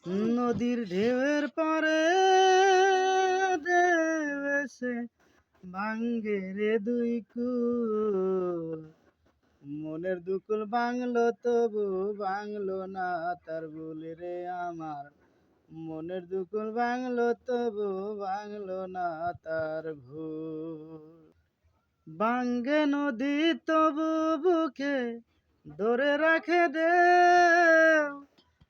নদীর ঢেউয়ের পরে ঢেউ এসে ভাঙ্গে রে দুই কুল, মনের দুকুল বাংলো তবু বাংলো না তার ভুল রে আমার। মনের দুকুল বাংলো তবু বাংলো না তার ভুল। ভাঙ্গে নদী তবু বুকে ধরে রাখে ঢেউ,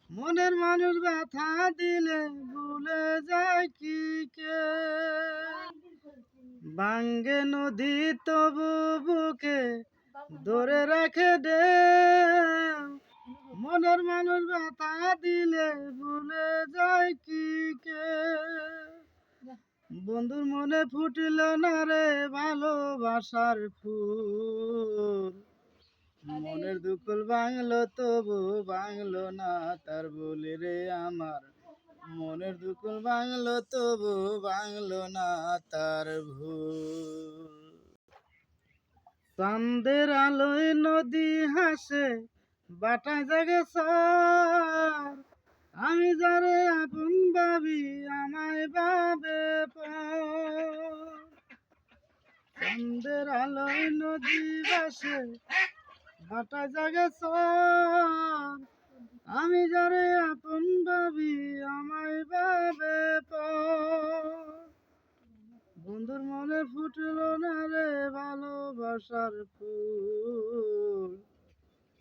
মনের মানুষ ব্যথা দিলে ভুলে যায় কি কে। ভাঙ্গে নদী তবু বুকে ধরে রাখে ঢেউ, মনের মানুষ ব্যথা দিলে ভুলে যায় কি কে। বন্ধুর মনে ফুটিল না রে ভালোবাসার ফুল, মনের দুকুল বাংলো তবু বাংলো না তার বলি রে আমার। মনের দুকুল বাংলো তবু বাংলো না তার ভুল। চাঁদের আলোয় নদী হাসে বাটা জাগে সর, আমি যারে আপন ভাবি আমায় ভাবে পর। চাঁদের আলোয় নদী ভাসে বাটা জাগে সর, আমি যারে আপন ভাবি আমায় ভাবে পর। বন্ধুর মনে ফুটল না রে ভালোবাসার ফুল,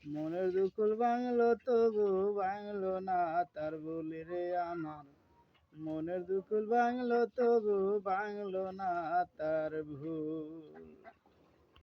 মনের দুকুল বাংলো তবু বাংলো না তার বলি রে আমার। মনের দুকুল বাংলো তবু বাংলো না তার ভুল।